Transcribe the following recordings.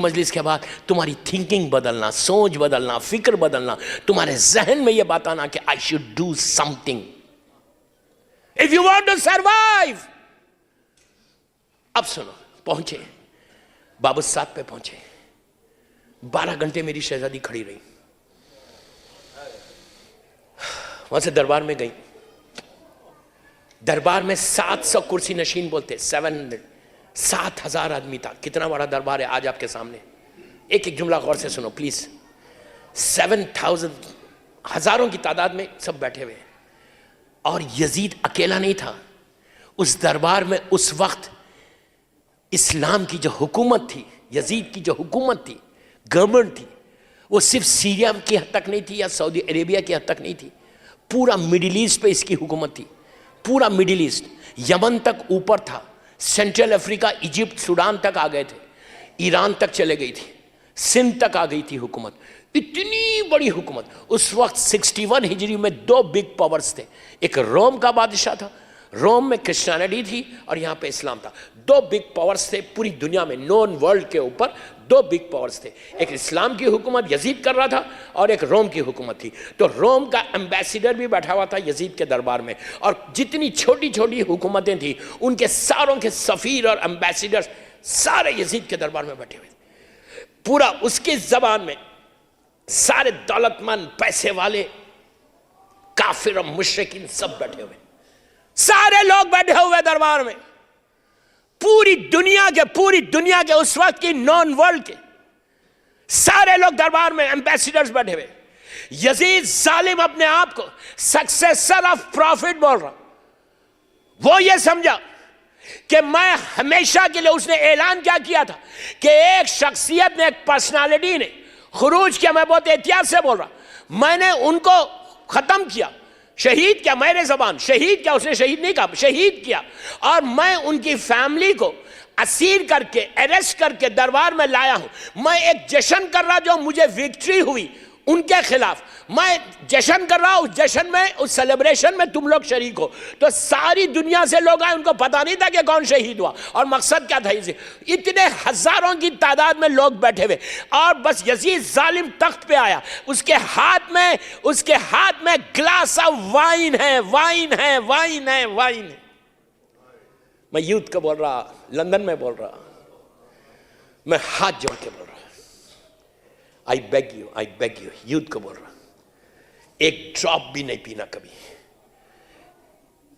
مجلس کے بعد تمہاری تھنکنگ بدلنا، سوچ بدلنا، فکر بدلنا، تمہارے ذہن میں یہ بات آنا کہ I should do something if you want to survive. اب سنو، پہنچے باب 7 پہ پہنچے، 12 گھنٹے میری شہزادی کھڑی رہی، وہاں سے دربار میں گئی۔ دربار میں 700 کرسی نشین بولتے، 7,000 آدمی تھا۔ کتنا بڑا دربار ہے آج آپ کے سامنے، ایک ایک جملہ غور سے سنو پلیز۔ 7,000 ہزاروں کی تعداد میں سب بیٹھے ہوئے، اور یزید اکیلا نہیں تھا اس دربار میں۔ اس وقت اسلام کی جو حکومت تھی، یزید کی جو حکومت تھی، گورنمنٹ تھی، وہ صرف سیریا کی حد تک نہیں تھی یا سعودی عربیہ کی حد تک نہیں تھی، پورا مڈل ایسٹ پہ اس کی حکومت تھی۔ پورا مڈل ایسٹ، یمن تک اوپر تھا، سینٹرل افریقہ، ایجپٹ، سوڈان تک آ گئے تھے، ایران تک چلے گئی تھی، سندھ تک آ گئی تھی حکومت۔ اتنی بڑی حکومت۔ اس وقت 61 ہجری میں 2 بگ پاورز تھے، ایک روم کا بادشاہ تھا، روم میں کرسچینٹی تھی اور یہاں پہ اسلام تھا۔ 2 بگ پاورز تھے پوری دنیا میں، نون ورلڈ کے اوپر 2 بگ پاورز تھے، ایک اسلام کی حکومت یزید کر رہا تھا اور ایک روم کی حکومت تھی۔ تو روم کا ایمبیسیڈر بھی بیٹھا ہوا تھا یزید کے دربار میں، اور جتنی چھوٹی چھوٹی حکومتیں تھیں ان کے ساروں کے سفیر اور ایمبیسیڈر سارے یزید کے دربار میں بیٹھے ہوئے تھے۔ پورا اس کی زبان میں سارے دولت مند، پیسے والے، کافر اور مشرکین سب بیٹھے ہوئے، سارے لوگ بیٹھے ہوئے دربار میں، پوری دنیا کے اس وقت کی نون ورلڈ کے سارے لوگ دربار میں، ایمبیسیڈرز بیٹھے ہوئے۔ یزید ظالم اپنے آپ کو سکسیسر آف پروفٹ بول رہا، وہ یہ سمجھا کہ میں ہمیشہ کے لیے، اس نے اعلان کیا کیا تھا کہ ایک شخصیت نے، ایک پرسنالٹی نے خروج کیا، میں بہت احتیاط سے بول رہا، میں نے ان کو ختم کیا، شہید کیا، میرے زبان شہید کیا، اس نے شہید نہیں کہا، شہید کیا، اور میں ان کی فیملی کو اسیر کر کے، اریسٹ کر کے دربار میں لایا ہوں۔ میں ایک جشن کر رہا جو مجھے وکٹری ہوئی ان کے خلاف، میں جشن کر رہا ہوں، اس جشن میں، اس سیلیبریشن میں تم لوگ شریک ہو۔ تو ساری دنیا سے لوگ آئے، ان کو پتا نہیں تھا کہ کون شہید ہوا اور مقصد کیا تھا۔ اتنے ہزاروں کی تعداد میں لوگ بیٹھے ہوئے، اور بس یزید ظالم تخت پہ آیا، اس کے ہاتھ میں گلاس آف وائن ہے، وائن ہے، وائن ہے، وائن ہے۔ میں یوتھ کو بول رہا، لندن میں بول رہا، میں ہاتھ جوڑ کے بول رہا، I beg you، یوتھ کو بول رہا، ایک ڈراپ بھی نہیں پینا کبھی۔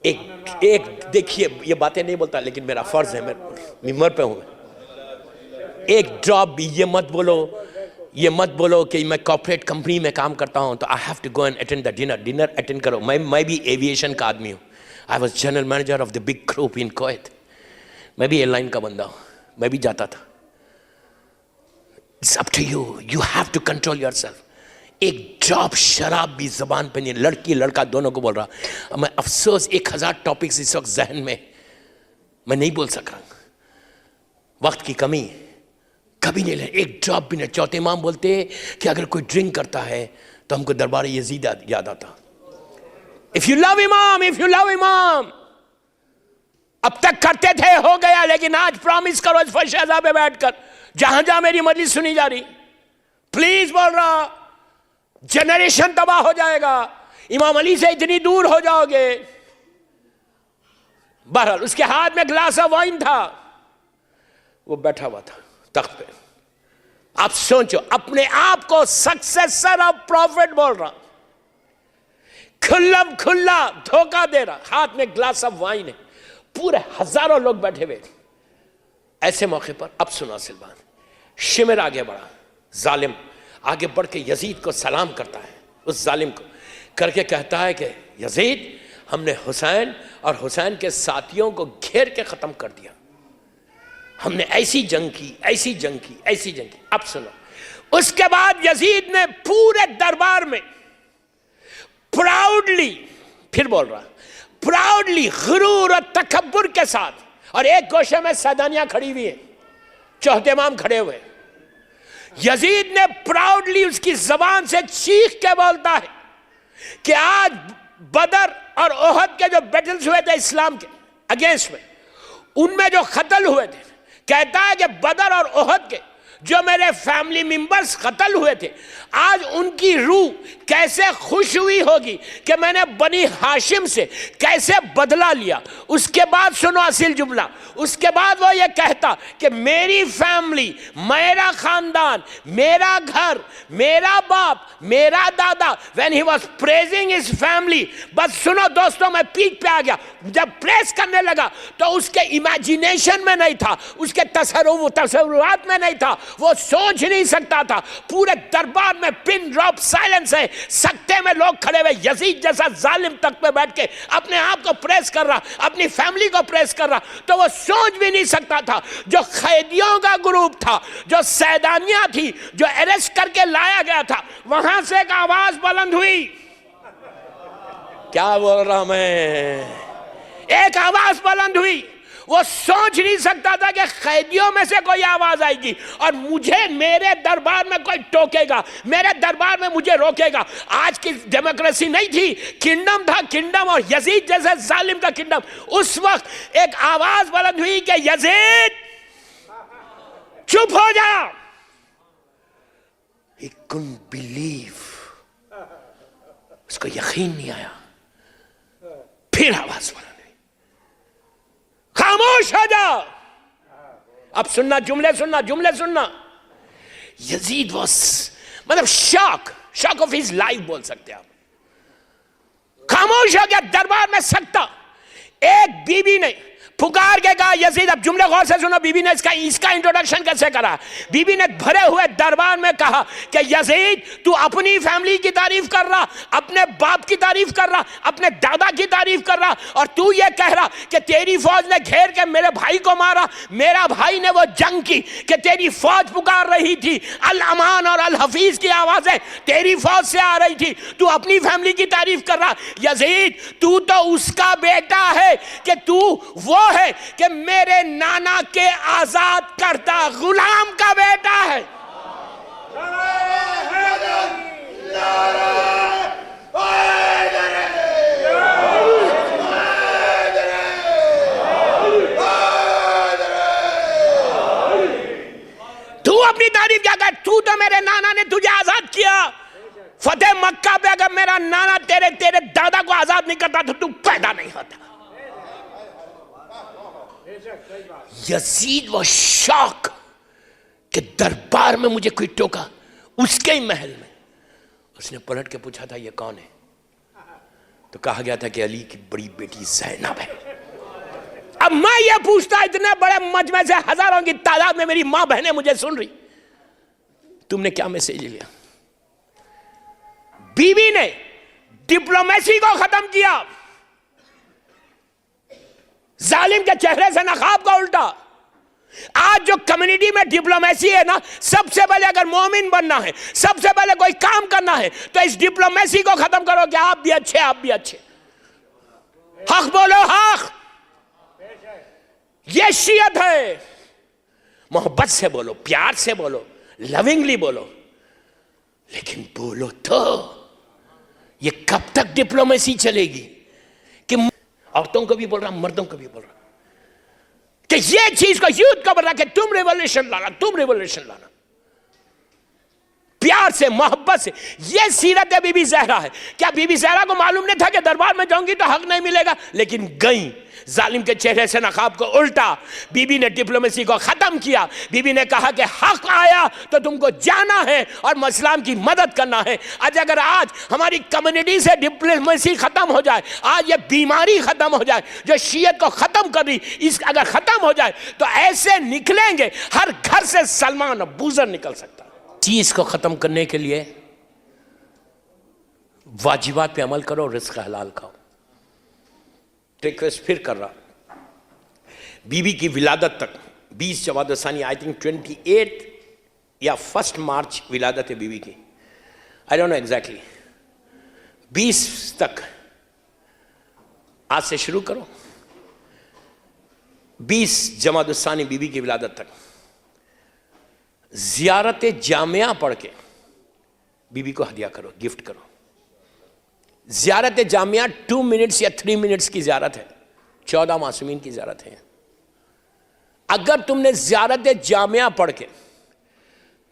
ایک دیکھیے، یہ باتیں نہیں بولتا لیکن میرا فرض ہے، میں ممبر پہ ہوں، ایک ڈراپ بھی یہ مت بولو کہ میں کارپوریٹ کمپنی میں کام کرتا ہوں تو I have to go and attend the dinner attend کرو۔ میں بھی ایویشن کا آدمی ہوں، I was general manager of the big group in Kuwait، میں بھی ایئر لائن کا بندہ ہوں، میں بھی جاتا تھا۔ It's up to you. You have to control yourself. ایک ڈراپ شراب بھی زبان پہ نہیں، لڑکی لڑکا دونوں کو بول رہا۔ میں افسوس 1000 ٹاپکس اس وقت ذہن میں نہیں بول سکا، وقت کی کمی، کبھی نہیں لے، ایک ڈراپ بھی نہیں۔ چوتھے امام بولتے کہ اگر کوئی ڈرنک کرتا ہے تو ہم کو دربار یزید یاد آتا۔ If you love امام، اب تک کرتے تھے، ہو گیا، لیکن آج پرامیس کرو اس فرش عزا پہ بیٹھ کر، جہاں جہاں میری مجلس سنی جا رہی، پلیز بول رہا، جنریشن تباہ ہو جائے گا، امام علی سے اتنی دور ہو جاؤ گے۔ بہرحال اس کے ہاتھ میں گلاس آف وائن تھا، وہ بیٹھا ہوا تھا تخت پہ۔ آپ سوچو، اپنے آپ کو سکسیسر آف پروفٹ بول رہا، کھلا دھوکہ دے رہا، ہاتھ میں گلاس آف وائن ہے، پورے ہزاروں لوگ بیٹھے ہوئے تھے۔ ایسے موقع پر اب سنا سلمان، شمر آگے بڑھا، ظالم آگے بڑھ کے یزید کو سلام کرتا ہے، اس ظالم کو کر کے کہتا ہے کہ یزید، ہم نے حسین اور حسین کے ساتھیوں کو گھیر کے ختم کر دیا، ہم نے ایسی جنگ کی۔ اب سنو، اس کے بعد یزید نے پورے دربار میں پراؤڈلی، پھر بول رہا، پراؤڈلی، غرور اور تکبر کے ساتھ، اور ایک گوشے میں سیدانیاں کھڑی ہوئی ہیں، چوتھے امام کھڑے ہوئے، یزید نے پراؤڈلی اس کی زبان سے چیخ کے بولتا ہے کہ آج بدر اور احد کے جو بیٹلز ہوئے تھے اسلام کے اگینسٹ میں، ان میں جو قتل ہوئے تھے، کہتا ہے کہ بدر اور احد کے جو میرے فیملی ممبرز قتل ہوئے تھے، آج ان کی روح کیسے خوش ہوئی ہوگی کہ میں نے بنی ہاشم سے کیسے بدلہ لیا۔ اس کے بعد سنو اصل جملہ، اس کے بعد وہ یہ کہتا کہ میری فیملی، میرا خاندان، میرا گھر، میرا باپ، میرا دادا، when he was praising his family، بس سنو دوستوں میں پیک پہ آ گیا، جب پریس کرنے لگا تو اس کے امیجینیشن میں نہیں تھا، اس کے تصورات میں نہیں تھا، وہ سوچ نہیں سکتا تھا۔ پورے دربار میں پن ڈراپ سائلنس ہے، سکتے میں لوگ کھڑے ہوئے، یزید جیسا ظالم تخت پہ بیٹھ کے اپنے آپ کو پریس کر رہا، اپنی فیملی کو پریس کر رہا، تو وہ سوچ بھی نہیں سکتا تھا۔ جو قیدیوں کا گروپ تھا، جو سیدانیہ تھی، جو اریسٹ کر کے لایا گیا تھا، وہاں سے ایک آواز بلند ہوئی۔ کیا بول رہا میں؟ ایک آواز بلند ہوئی۔ وہ سوچ نہیں سکتا تھا کہ قیدیوں میں سے کوئی آواز آئے گی اور مجھے میرے دربار میں کوئی ٹوکے گا، میرے دربار میں مجھے روکے گا۔ آج کی ڈیموکریسی نہیں تھی، کنگڈم تھا، کنگڈم، اور یزید جیسے ظالم کا کنگڈم۔ اس وقت ایک آواز بلند ہوئی کہ یزید چپ ہو جا۔ He couldn't believe، اس کو یقین نہیں آیا۔ پھر آواز بلند، خاموش ہو جاؤ۔ اب سننا، جملے سننا۔ یزید مطلب شاک آف ہز لائف بول سکتے آپ۔ خاموش ہو گیا، دربار میں سکتا۔ ایک بی بی نے پکار کے کہا یزید، اب جملے غور سے سنو، بی بی نے اس کا انٹروڈکشن کیسے کرا۔ بی بی نے بھرے ہوئے دربار میں کہا کہ یزید تو اپنی فیملی کی تعریف کر رہا، اپنے باپ کی تعریف کر رہا، اپنے دادا کی تعریف کر رہا، اور تو یہ کہہ رہا کہ تیری فوج نے گھیر کے میرے بھائی کو مارا، میرا بھائی نے وہ جنگ کی کہ تیری فوج پکار رہی تھی، الامان اور الحفیظ کی آوازیں تیری فوج سے آ رہی تھی، تو اپنی فیملی کی تعریف کر رہا۔ یزید تو اس کا بیٹا ہے کہ تو وہ ہے کہ میرے نانا کے آزاد کردہ غلام کا بیٹا ہے۔ تو اپنی تعریف کیا کہ تو میرے نانا نے تجھے آزاد کیا۔ فتح مکہ پہ اگر میرا نانا تیرے دادا کو آزاد نہیں کرتا تو پیدا نہیں ہوتا۔ یزید وہ شاک کہ دربار میں مجھے کوئی ٹوکا، اس کے ہی محل میں۔ اس نے پلٹ کے پوچھا تھا یہ کون ہے؟ تو کہا گیا تھا کہ علی کی بڑی بیٹی زینب ہے۔ اب میں یہ پوچھتا، اتنے بڑے مجمع سے ہزاروں کی تعداد میں میری ماں بہنیں مجھے سن رہی، تم نے کیا میسج لیا؟ بیوی نے ڈپلومیسی کو ختم کیا، ظالم کے چہرے سے نقاب کو الٹا۔ آج جو کمیونٹی میں ڈپلومیسی ہے نا، سب سے پہلے اگر مومن بننا ہے، سب سے پہلے کوئی کام کرنا ہے تو اس ڈپلومیسی کو ختم کرو کہ آپ بھی اچھے، آپ بھی اچھے۔ حق بولو، حق۔ یہ شیعت ہے۔ محبت سے بولو، پیار سے بولو، لونگلی بولو، لیکن بولو تو۔ یہ کب تک ڈپلومیسی چلے گی کہ عورتوں کو بھی بول رہا، مردوں کو بھی بول رہا کہ یہ چیز کو یوتھ کو بول رہا کہ تم ریولوشن لانا، تم ریولوشن لانا، پیار سے، محبت سے۔ یہ سیرت بی بی زہرا ہے۔ کیا بی بی زہرا کو معلوم نہیں تھا کہ دربار میں جاؤں گی تو حق نہیں ملے گا؟ لیکن گئیں، ظالم کے چہرے سے نقاب کو الٹا، بی بی نے ڈپلومیسی کو ختم کیا۔ بی بی نے کہا کہ حق آیا تو تم کو جانا ہے اور اسلام کی مدد کرنا ہے۔ اگر آج ہماری کمیونٹی سے ڈپلومیسی ختم ہو جائے، آج یہ بیماری ختم ہو جائے جو شیعت کو ختم کر رہی، اس اگر ختم ہو جائے تو ایسے نکلیں گے، ہر گھر سے سلمان ابوذر نکل سکتا ہے۔ چیز کو ختم کرنے کے لیے واجبات پہ عمل کرو، رزق حلال کھاؤ۔ ریکویسٹ پھر کر رہا، بی بی کی ولادت تک 20 جمادی الثانی، آئی تھنک 28 یا 1 مارچ ولادت ہے بی بی کی، آئی ڈونٹ نو ایگزیکٹلی، 20 تک آج سے شروع کرو، 20 جمادی الثانی بی بی کی ولادت تک زیارت جامعہ پڑھ کے بی بی کو ہدیہ کرو، گفٹ کرو۔ زیارت جامعہ 2 منٹس یا 3 منٹس کی زیارت ہے، 14 معصومین کی زیارت ہے۔ اگر تم نے زیارت جامعہ پڑھ کے